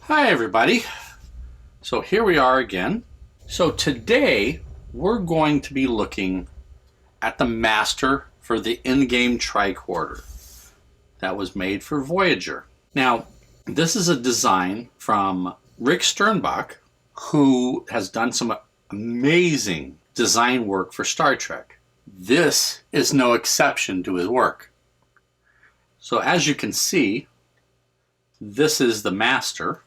Hi everybody. So here we are again. So today we're going to be looking at the master for the EndGame Tricorder that was made for Voyager. Now, this is a design from Rick Sternbach, who has done some amazing design work for Star Trek. This is no exception to his work. So as you can see, this is the master.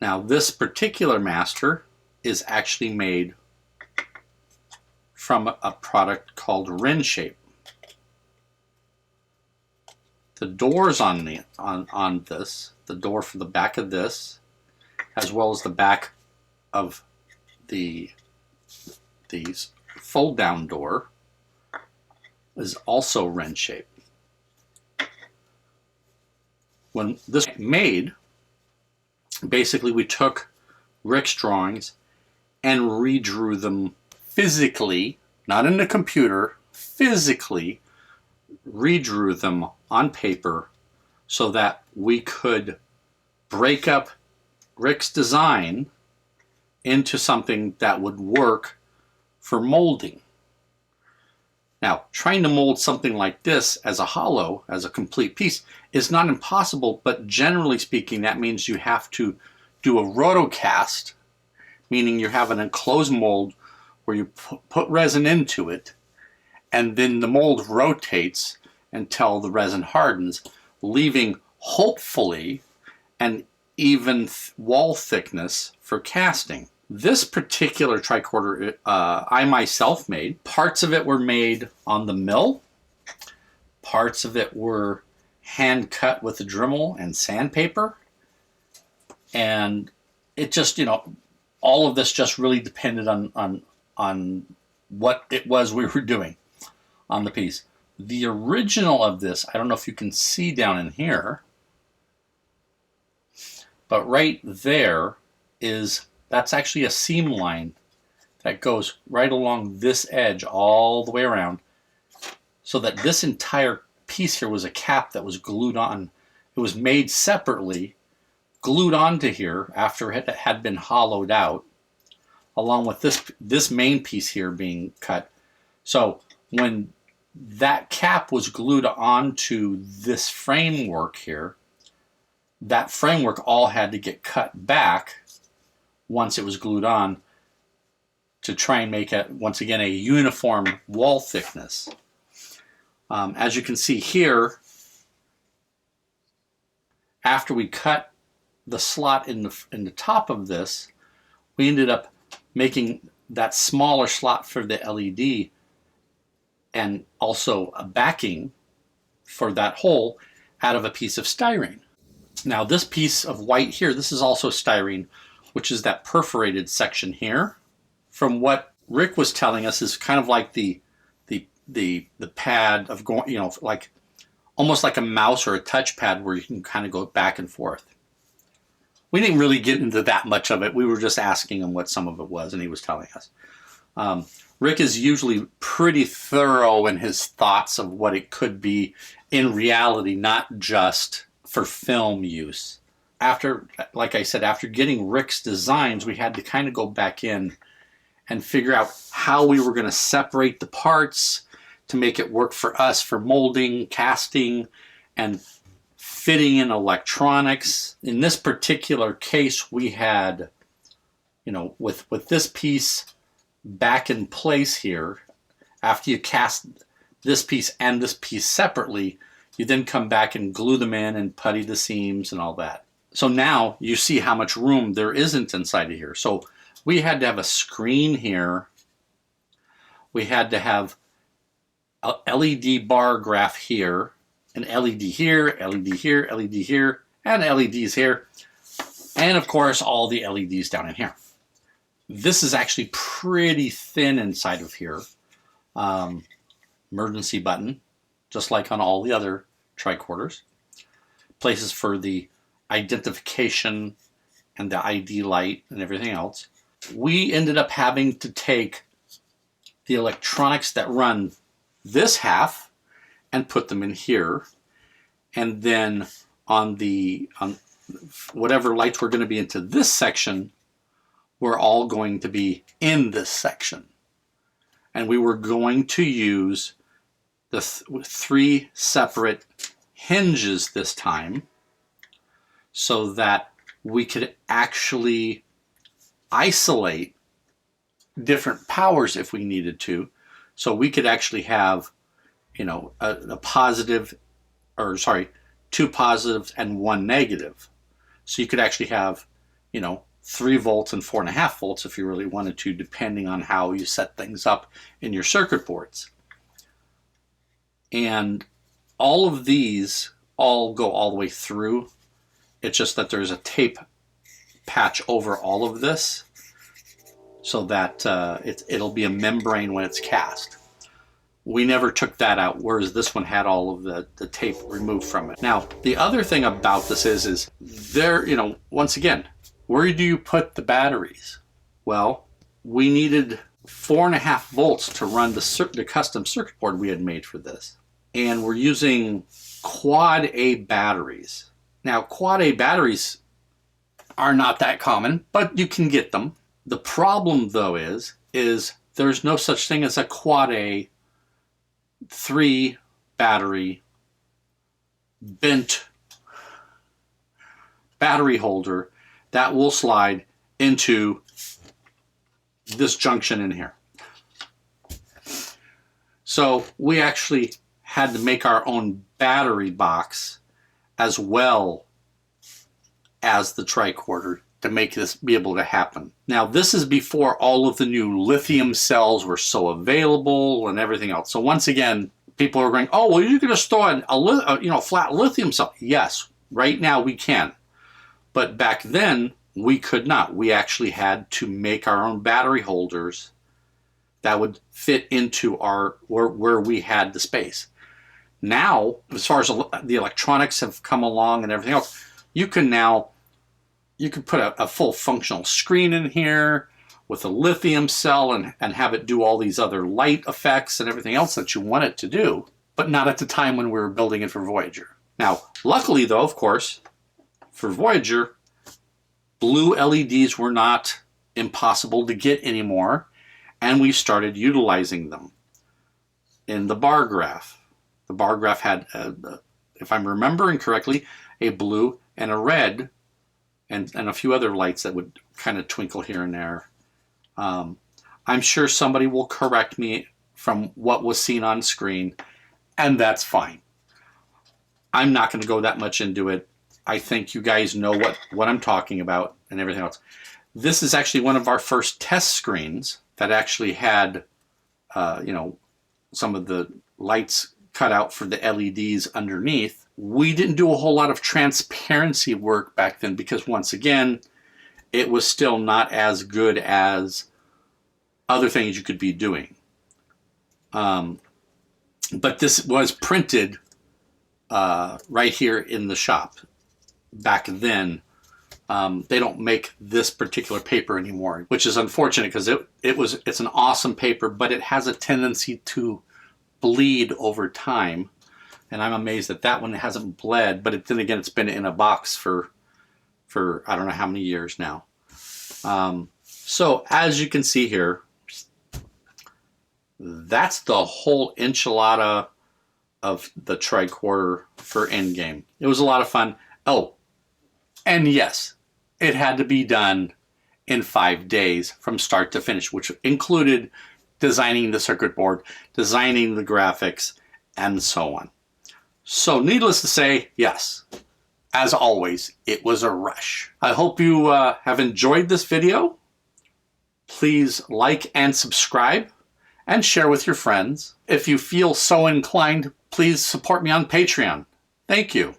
Now, this particular master is actually made from a product called RenShape. The doors on this, the door for the back of this, as well as the back of the fold-down door, is also RenShape. When this was made, basically we took Rick's drawings and redrew them physically, not in the computer, physically redrew them on paper so that we could break up Rick's design into something that would work for molding. Now, trying to mold something like this as a hollow, as a complete piece, is not impossible, but generally speaking, that means you have to do a rotocast, meaning you have an enclosed mold where you put resin into it, and then the mold rotates until the resin hardens, leaving, hopefully, an even wall thickness for casting. This particular tricorder I myself made. Parts of it were made on the mill. Parts of it were hand cut with a Dremel and sandpaper. And it just, all of this just really depended on what it was we were doing on the piece. The original of this, I don't know if you can see down in here, but right there that's actually a seam line that goes right along this edge all the way around, so that this entire piece here was a cap that was glued on. It was made separately, glued onto here after it had been hollowed out, along with this main piece here being cut. So when that cap was glued onto this framework here, that framework all had to get cut back once it was glued on to try and make it, once again, a uniform wall thickness. As you can see here, after we cut the slot in the top of this, we ended up making that smaller slot for the LED and also a backing for that hole out of a piece of styrene. Now this piece of white here, this is also styrene, which is that perforated section here. From what Rick was telling us, is kind of like the pad of going, like almost like a mouse or a touchpad where you can kind of go back and forth. We didn't really get into that much of it. We were just asking him what some of it was, and he was telling us. Rick is usually pretty thorough in his thoughts of what it could be in reality, not just for film use. Like I said, after getting Rick's designs, we had to kind of go back in and figure out how we were going to separate the parts to make it work for us for molding, casting, and fitting in electronics. In this particular case, we had, with this piece back in place here, after you cast this piece and this piece separately, you then come back and glue them in and putty the seams and all that. So now you see how much room there isn't inside of here. So we had to have a screen here. We had to have a LED bar graph here, an LED here, LED here, LED here, and LEDs here. And of course, all the LEDs down in here. This is actually pretty thin inside of here. Emergency button, just like on all the other tricorders. Places for the identification and the ID light and everything else. We ended up having to take the electronics that run this half and put them in here, and then on whatever lights were going to be into this section were all going to be in this section. And we were going to use the three separate hinges this time so that we could actually isolate different powers if we needed to. So we could actually have, you know, a positive, or sorry, 2 positives and 1 negative. So you could actually have, you know, 3 volts and 4.5 volts if you really wanted to, depending on how you set things up in your circuit boards. And all of these all go all the way through. It's just that there's a tape patch over all of this so that it'll be a membrane when it's cast. We never took that out, whereas this one had all of the tape removed from it. Now, the other thing about this is there, you know, once again, where do you put the batteries? Well, we needed 4.5 volts to run the custom circuit board we had made for this. And we're using quad A batteries. Now, quad A batteries are not that common, but you can get them. The problem, though, is there's no such thing as a quad A 3 battery bent battery holder that will slide into this junction in here. So we actually had to make our own battery box as well as the tricorder to make this be able to happen. Now, this is before all of the new lithium cells were so available and everything else. So once again, people are going, oh, well, you can just store a flat lithium cell. Yes, right now we can. But back then, we could not. We actually had to make our own battery holders that would fit into our where we had the space. Now, as far as the electronics have come along and everything else, you can put a full functional screen in here with a lithium cell and have it do all these other light effects and everything else that you want it to do, but not at the time when we were building it for Voyager. Now, luckily though, of course, for Voyager, blue LEDs were not impossible to get anymore, and we started utilizing them in the bar graph. The bar graph had, if I'm remembering correctly, a blue and a red and a few other lights that would kind of twinkle here and there. I'm sure somebody will correct me from what was seen on screen, and that's fine. I'm not going to go that much into it. I think you guys know what I'm talking about and everything else. This is actually one of our first test screens that actually had, some of the lights cut out for the LEDs underneath. We didn't do a whole lot of transparency work back then because, once again, it was still not as good as other things you could be doing. But this was printed right here in the shop. Back then, they don't make this particular paper anymore, which is unfortunate because it's an awesome paper, but it has a tendency to bleed over time. And I'm amazed that one hasn't bled, but then again, it's been in a box for I don't know how many years now. So as you can see here, that's the whole enchilada of the tricorder for EndGame. It was a lot of fun. Oh, and yes, it had to be done in 5 days from start to finish, which included designing the circuit board, designing the graphics, and so on. So needless to say, yes, as always, it was a rush. I hope you have enjoyed this video. Please like and subscribe and share with your friends. If you feel so inclined, please support me on Patreon. Thank you.